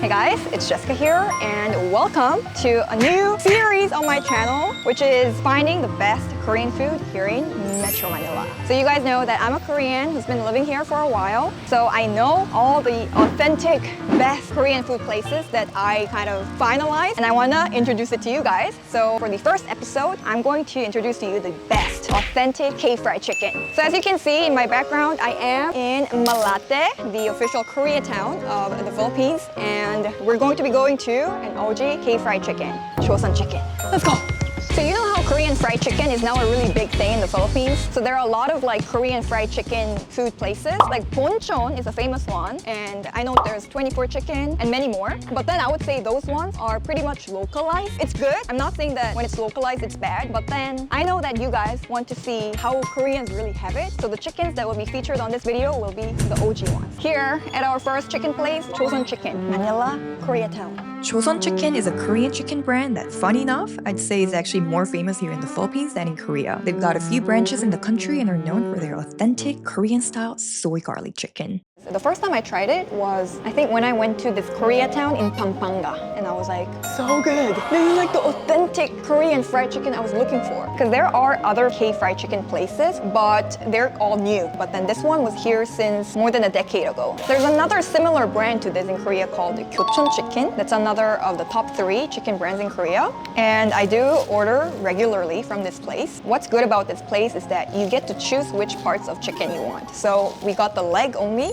Hey guys, it's Jessica here and welcome to a new series on my channel, which is finding the best Korean food here in Metro Manila. So you guys know that I'm a Korean who's been living here for a while, so I know all the authentic best Korean food places that I kind of finalized, and I want to introduce it to you guys. So for the first episode, I'm going to introduce to you the best authentic K-fried chicken. So as you can see in my background, I am in Malate, the official Koreatown of the Philippines, and we're going to be going to an OG K-fried chicken, Choseon Chicken. Let's go! So you know how Korean fried chicken is now a really big thing in the Philippines? So there are a lot of like Korean fried chicken food places. Like Bonchon is a famous one, and I know there's 24 Chicken and many more. But then I would say those ones are pretty much localized. It's good. I'm not saying that when it's localized it's bad, but then I know that you guys want to see how Koreans really have it. So the chickens that will be featured on this video will be the OG ones. Here at our first chicken place, Choseon Chicken, Manila, Koreatown. Choseon Chicken is a Korean chicken brand that, funny enough, I'd say is actually more famous here in the Philippines than in Korea. They've got a few branches in the country and are known for their authentic Korean-style soy garlic chicken. The first time I tried it was, I think when I went to this Koreatown in Pampanga, and I was like, so good. This is like the authentic Korean fried chicken I was looking for. Because there are other K-fried chicken places, but they're all new. But then this one was here since more than a decade ago. There's another similar brand to this in Korea called Choseon Chicken. That's another of the top 3 chicken brands in Korea. And I do order regularly from this place. What's good about this place is that you get to choose which parts of chicken you want. So we got the leg only.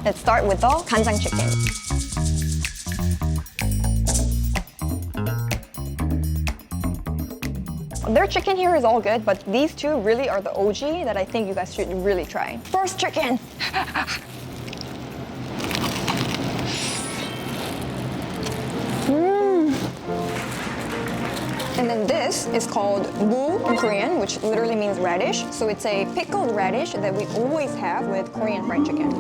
Let's start with the 간장 chicken. Their chicken here is all good, but these two really are the OG that I think you guys should really try. First chicken! And then this is called soooooo in Korean, which literally means radish. So it's a pickled radish that we always have with Korean fried chicken.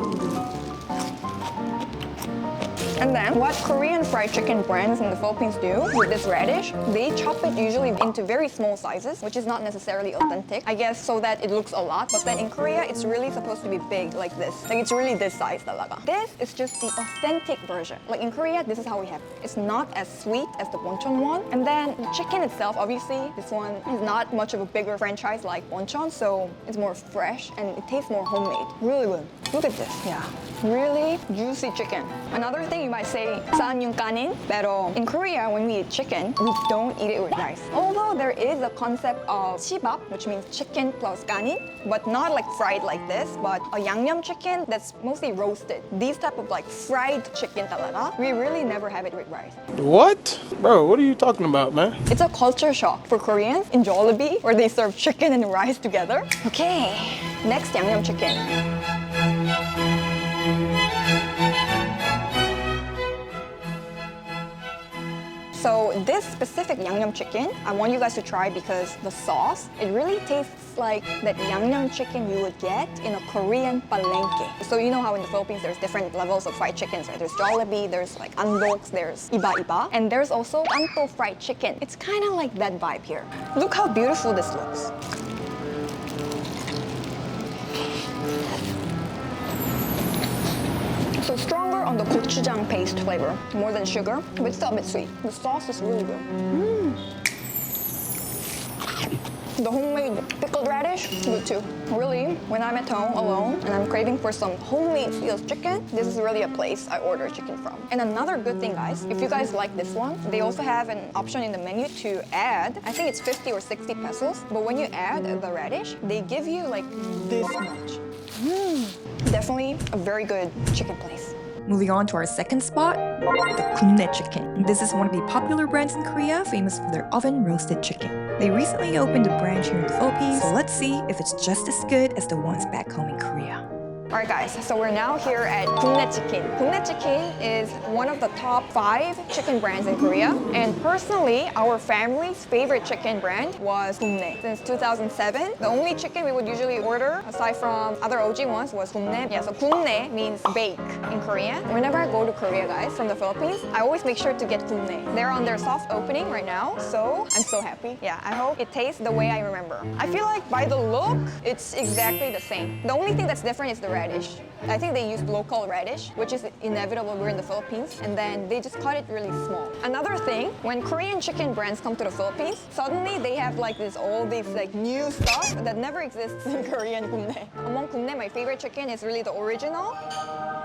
And then what Korean fried chicken brands in the Philippines do with this radish, they chop it usually into very small sizes, which is not necessarily authentic, I guess, so that it looks a lot. But then in Korea, it's really supposed to be big like this. Like it's really this size talaga. This is just the authentic version. Like in Korea, this is how we have it. It's not as sweet as the Bonchon one. And then the chicken itself, obviously, this one is not much of a bigger franchise like Bonchon, so it's more fresh and it tastes more homemade. Really good. Look at this. Yeah. Really juicy chicken. Another thing you might say, saan yung kanin? Pero in Korea, when we eat chicken, we don't eat it with rice. Although there is a concept of chibap, which means chicken plus kanin, but not like fried like this, but a yangnyeom chicken that's mostly roasted. These type of like fried chicken talaga, we really never have it with rice. What? Bro, what are you talking about, man? It's a culture shock for Koreans in Jollibee, where they serve chicken and rice together. Okay, next yangnyeom chicken. So this specific yangnyeom chicken, I want you guys to try because the sauce, it really tastes like that yangnyeom chicken you would get in a Korean palengke. So you know how in the Philippines there's different levels of fried chickens, right? There's Jollibee, there's like Andoks, there's Iba-Iba, and there's also Kanto fried chicken. It's kind of like that vibe here. Look how beautiful this looks. So stronger on the gochujang paste flavor, more than sugar, but still a bit sweet. The sauce is really good. The homemade pickled radish, good too. Really, when I'm at home alone and I'm craving for some homemade feels chicken, this is really a place I order chicken from. And another good thing, guys, if you guys like this one, they also have an option in the menu to add, I think it's 50 or 60 pesos, but when you add the radish, they give you like this much. Definitely a very good chicken place. Moving on to our second spot, the Goobne Chicken. This is one of the popular brands in Korea, famous for their oven-roasted chicken. They recently opened a branch here in the Philippines, so let's see if it's just as good as the ones back home in Korea. Alright guys, so we're now here at Goobne Chicken. Goobne Chicken is one of the top 5 chicken brands in Korea. And personally, our family's favorite chicken brand was Goobne. Since 2007, the only chicken we would usually order, aside from other OG ones, was Goobne. Yeah, so Goobne means bake in Korean. Whenever I go to Korea, guys, from the Philippines, I always make sure to get Goobne. They're on their soft opening right now, so I'm so happy. Yeah, I hope it tastes the way I remember. I feel like by the look, it's exactly the same. The only thing that's different is the radish. I think they used local radish, which is inevitable. We're in the Philippines, and then they just cut it really small. Another thing, when Korean chicken brands come to the Philippines, suddenly they have like all these like new stuff that never exists in Korean Goobne. Among Goobne, my favorite chicken is really the original,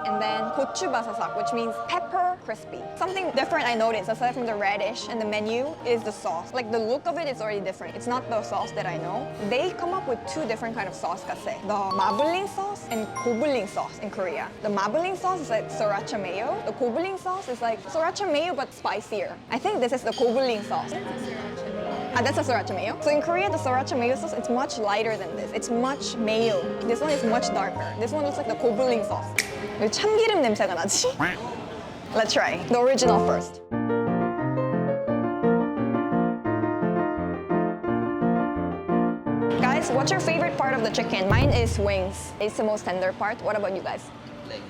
and then gochu basasak, which means pepper crispy. Something different I noticed aside from the radish and the menu is the sauce. Like the look of it is already different. It's not the sauce that I know. They come up with two different kind of sauce kasi. The mabuling sauce and gobuling sauce in Korea. The mabuling sauce is like sriracha mayo. The gobuling sauce is like sriracha mayo but spicier. I think this is the gobuling sauce. That's a sriracha mayo. So in Korea, the sriracha mayo sauce, it's much lighter than this. It's much mayo. This one is much darker. This one looks like the gobuling sauce. 왜 참기름 냄새가 나지? Let's try the original first. Guys, what's your favorite part of the chicken? Mine is wings. It's the most tender part. What about you guys? Leg.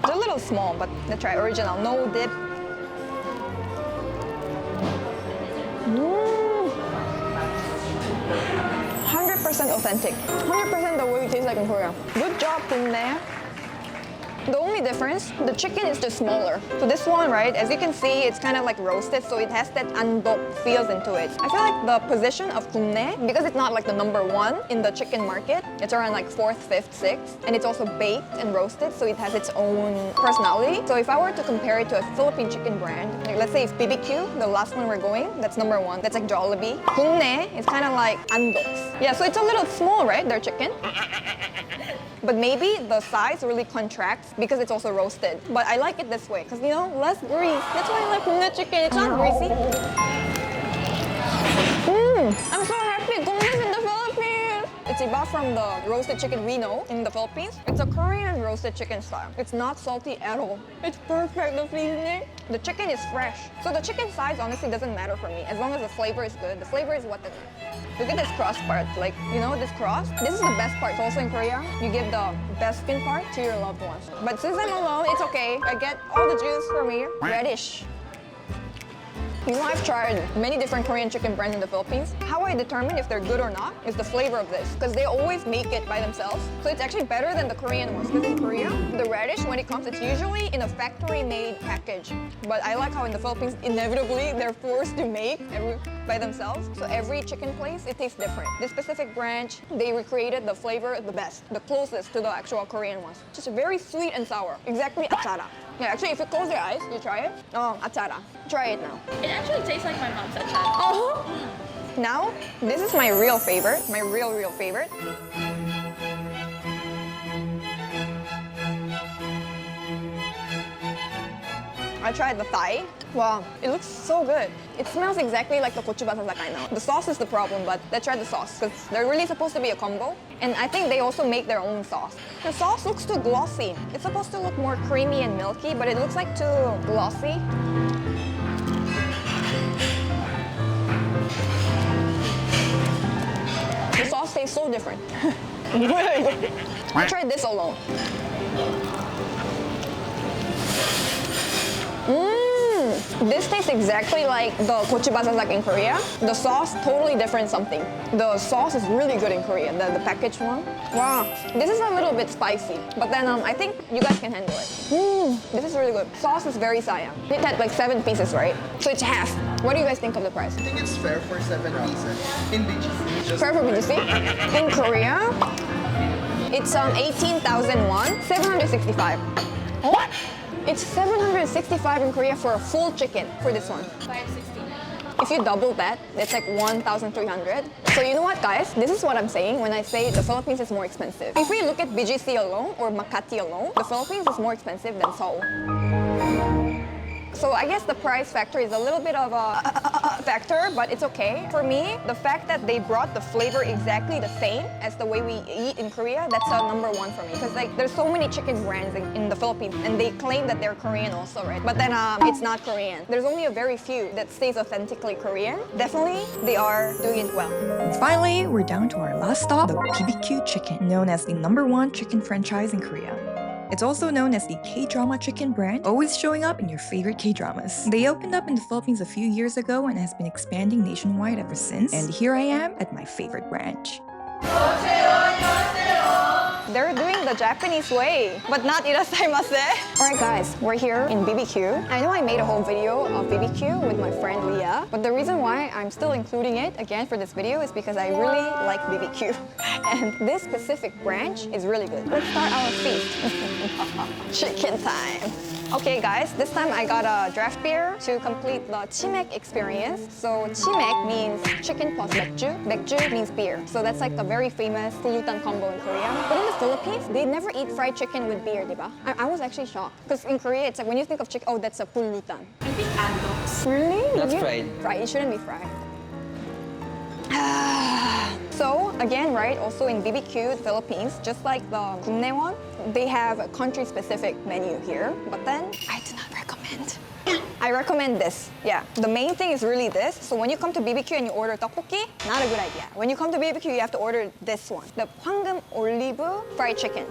They're a little small, but let's try original. No dip. 100% authentic. 100% the way it tastes like in Korea. Good job, Goobne. The only difference, the chicken is just smaller. So this one, right, as you can see, it's kind of like roasted, so it has that andok feels into it. I feel like the position of Goobne, because it's not like the number one in the chicken market, it's around like 4th, 5th, 6th, and it's also baked and roasted, so it has its own personality. So if I were to compare it to a Philippine chicken brand, like let's say if BBQ, the last one we're going, that's number one. That's like Jollibee. Goobne is kind of like andoks. Yeah, so it's a little small, right, their chicken? But maybe the size really contracts because it's also roasted. But I like it this way because, you know, less grease. That's why I like Goobne chicken. It's not greasy. I'm so happy Goobne's in the Philippines. It's iba from the roasted chicken we know in the Philippines. It's a Korean roasted chicken style. It's not salty at all. It's perfect, the seasoning. The chicken is fresh. So the chicken size honestly doesn't matter for me as long as the flavor is good. The flavor is what the Look at this crust part, like, you know, this crust? This is the best part. Also in Korea, you give the best skin part to your loved ones. But since I'm alone, it's okay. I get all the juice from here. Radish. You know, I've tried many different Korean chicken brands in the Philippines. How I determine if they're good or not is the flavor of this, because they always make it by themselves. So it's actually better than the Korean ones. Because in Korea, the radish, when it comes, it's usually in a factory-made package. But I like how in the Philippines, inevitably, they're forced to make by themselves. So every chicken place, it tastes different. This specific branch, they recreated the flavor the best, the closest to the actual Korean ones. Just very sweet and sour. Exactly achara. Yeah, actually, if you close your eyes, you try it. Oh, achara. Try it now. It actually tastes like my mom's achara. Oh! Now, this is my real favorite. My real favorite. I tried the thigh. Wow, it looks so good. It smells exactly like the gochu basasak I know. The sauce is the problem, but let's try the sauce because they're really supposed to be a combo. And I think they also make their own sauce. The sauce looks too glossy. It's supposed to look more creamy and milky, but it looks like too glossy. The sauce tastes so different. I tried this alone. This tastes exactly like the gochu basasak in Korea. The sauce, totally different something. The sauce is really good in Korea, the packaged one. Wow, this is a little bit spicy, but then I think you guys can handle it. This is really good. Sauce is very sayang. It had like 7 pieces, right? So it's half. What do you guys think of the price? I think it's fair for 7 pieces. In BGC. Fair for BGC? In Korea, it's 18,000 won, 765. What? It's 765 in Korea for a full chicken for this one. 569. If you double that, it's like 1,300. So you know what, guys? This is what I'm saying when I say the Philippines is more expensive. If we look at BGC alone or Makati alone, the Philippines is more expensive than Seoul. So I guess the price factor is a little bit of a factor, but it's okay. For me, the fact that they brought the flavor exactly the same as the way we eat in Korea, that's number one for me. Because like there's so many chicken brands in the Philippines, and they claim that they're Korean also, right? But then it's not Korean. There's only a very few that stays authentically Korean. Definitely, they are doing it well. And finally, we're down to our last stop, the BBQ Chicken, known as the #1 chicken franchise in Korea. It's also known as the K-drama chicken brand, always showing up in your favorite K-dramas. They opened up in the Philippines a few years ago and has been expanding nationwide ever since. And here I am at my favorite branch. They're doing the the Japanese way, but not irashaimase. Alright guys, we're here in BBQ. I know I made a whole video of BBQ with my friend Leah, but the reason why I'm still including it again for this video is because I really like BBQ. And this specific branch is really good. Let's start our feast. Chicken time. Okay guys, this time I got a draft beer to complete the chimek experience. So chimek means chicken plus 맥주. 맥주 means beer. So that's like the very famous pulutan combo in Korea. But in the Philippines, they never eat fried chicken with beer, diba? I was actually shocked. Because in Korea, it's like when you think of chicken, oh, that's a pulutan. I think adults. Really? That's fried. Fried, it shouldn't be fried. So again, right, also in BBQ Philippines, just like the Goobne one, they have a country-specific menu here, but then I do not recommend. I recommend this. Yeah, the main thing is really this. So when you come to BBQ and you order tteokbokki, not a good idea. When you come to BBQ, you have to order this one, the 황금 올리브 fried chicken.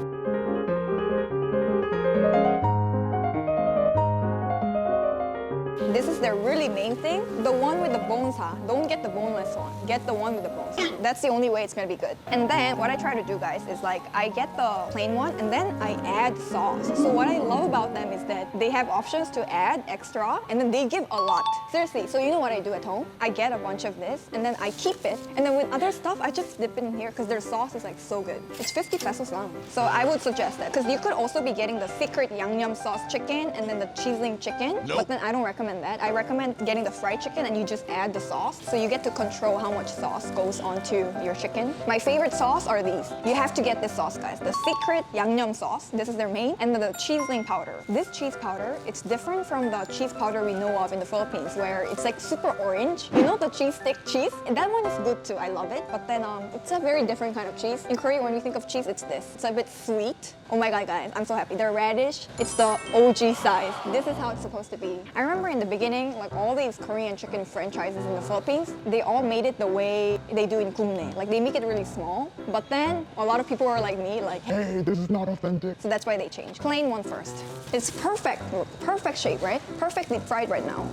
This is their really main thing. The one with the bones, don't get the boneless one. Get the one with the bones. That's the only way it's gonna be good. And then what I try to do, guys, is like I get the plain one and then I add sauce. So what I love about them is that they have options to add extra and then they give a lot. Seriously, so you know what I do at home? I get a bunch of this and then I keep it. And then with other stuff, I just dip it in here because their sauce is like so good. It's 50 pesos lang. So I would suggest that because you could also be getting the secret yangnyeom sauce chicken and then the cheeseling chicken. Nope. But then I don't recommend that. I recommend getting the fried chicken and you just add the sauce. So you get to control how much sauce goes onto your chicken. My favorite sauce are these. You have to get this sauce, guys. The secret yangnyeom sauce. This is their main. And then the cheeseling powder. This cheese powder, it's different from the cheese powder we know of in the Philippines where it's like super orange. You know the cheese stick cheese? And that one is good too. I love it. But then it's a very different kind of cheese. In Korea, when we think of cheese, it's this. It's a bit sweet. Oh my god, guys, I'm so happy. They're radish. It's the OG size. This is how it's supposed to be. I remember in the beginning, like all these Korean chicken franchises in the Philippines, they all made it the way they do in Goobne. Like they make it really small, but then a lot of people are like me, like, hey, this is not authentic. So that's why they changed. Plain one first. It's perfect, perfect shape, right? Perfectly fried right now.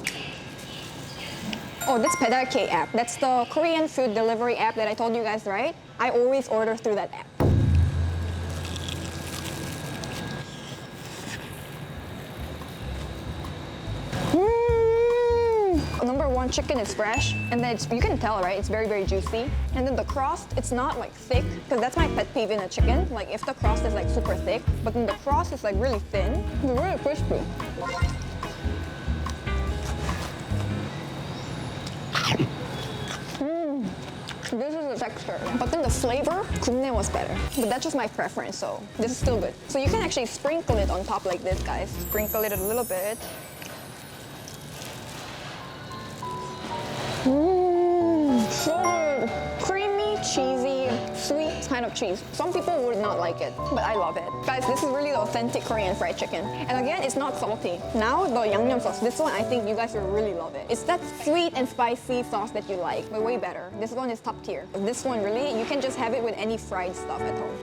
Oh, that's BBQ app. That's the Korean food delivery app that I told you guys, right? I always order through that app. Number one, chicken is fresh, and then you can tell, right? It's very, very juicy. And then the crust, it's not like thick, because that's my pet peeve in a chicken. Like if the crust is like super thick, but then the crust is like really thin, it's really crispy. This is the texture. But then the flavor, Goobne was better. But that's just my preference, so this is still good. So you can actually sprinkle it on top like this, guys. Sprinkle it a little bit. So good. Creamy, cheesy, sweet kind of cheese. Some people would not like it, but I love it. Guys, this is really the authentic Korean fried chicken. And again, it's not salty. Now, the yangnyeom sauce, this one, I think you guys will really love it. It's that sweet and spicy sauce that you like, but way better. This one is top tier. But this one, really, you can just have it with any fried stuff at home.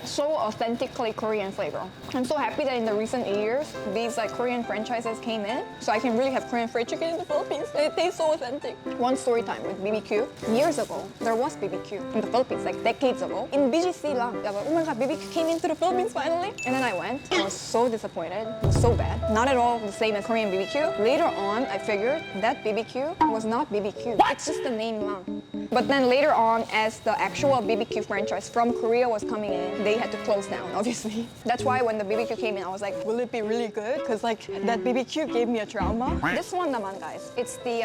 So authentically Korean flavor. I'm so happy that in the recent years, these like Korean franchises came in, so I can really have Korean fried chicken in the Philippines. It tastes so authentic. One story time with BBQ. Years ago, there was BBQ in the Philippines, like decades ago. In BGC lang. I was like, oh my god, BBQ came into the Philippines finally. And then I went. I was so disappointed. It was so bad. Not at all the same as Korean BBQ. Later on, I figured that BBQ was not BBQ. It's just the name lang. But then later on, as the actual BBQ franchise from Korea was coming in, they had to close down, obviously. That's why when the BBQ came in, I was like, will it be really good? Because like, that BBQ gave me a trauma. This one naman, guys, it's the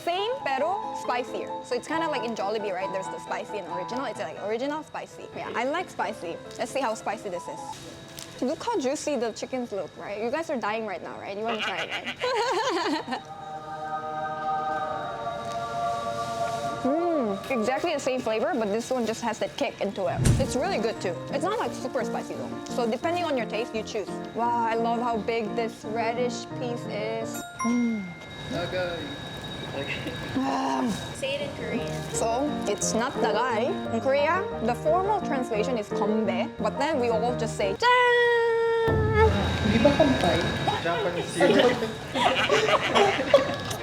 same pero spicier. So it's kind of like in Jollibee, right? There's the spicy and original. It's like original, spicy. Yeah, I like spicy. Let's see how spicy this is. Look how juicy the chickens look, right? You guys are dying right now, right? You want to try it, right? Exactly the same flavor, but this one just has that kick into it. It's really good too. It's not like super spicy though. So depending on your taste, you choose. Wow, I love how big this radish piece is. Okay. Say it in Korean. So it's not dagay. In Korea, the formal translation is kombe, but then we all just say 짠. Di ba kampay? Japanese cereal.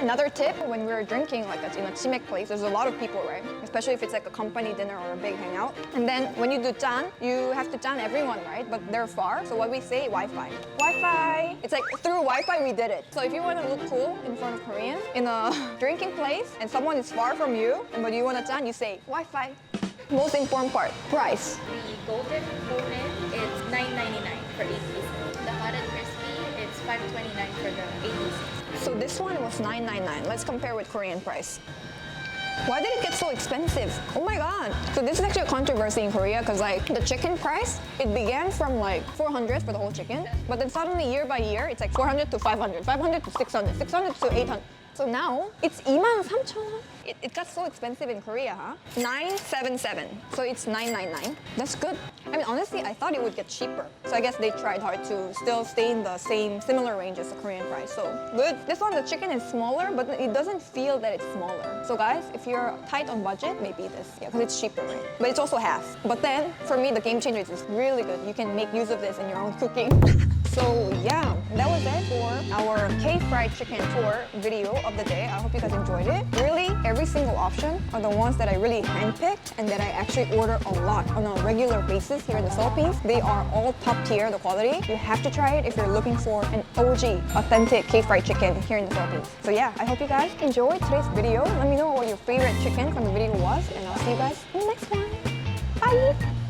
Another tip when we're drinking like in a chimek place, there's a lot of people, right? Especially if it's like a company dinner or a big hangout. And then when you do chan, you have to chan everyone, right? But they're far, so what we say, Wi-Fi. Wi-Fi! It's like through Wi-Fi we did it. So if you want to look cool in front of Koreans in a drinking place and someone is far from you, but you want to chan, you say Wi-Fi. Most important part, price. The golden bonnet, it's $9.99 for 8 pieces. The hot and crispy, it's $5.29 for the 8 pieces. So this one was $9.99. Let's compare with Korean price. Why did it get so expensive? Oh my god. So this is actually a controversy in Korea because like the chicken price, it began from like 400 for the whole chicken, but then suddenly year by year, it's like 400 to 500, 500 to 600, 600 to 800. So now, it's 23,000won. It got so expensive in Korea, huh? 977. So it's 999. That's good. I mean, honestly, I thought it would get cheaper. So I guess they tried hard to still stay in the similar range as the Korean price. So good. This one, the chicken is smaller, but it doesn't feel that it's smaller. So guys, if you're tight on budget, maybe this. Yeah, because it's cheaper, right? But it's also half. But then, for me, the game changer is really good. You can make use of this in your own cooking. So yeah, that was it for our K-fried chicken tour video of the day. I hope you guys enjoyed it. Really, every single option are the ones that I really handpicked and that I actually order a lot on a regular basis here in the Philippines. They are all top tier, the quality. You have to try it if you're looking for an OG, authentic K-fried chicken here in the Philippines. So yeah, I hope you guys enjoyed today's video. Let me know what your favorite chicken from the video was, and I'll see you guys in the next one. Bye!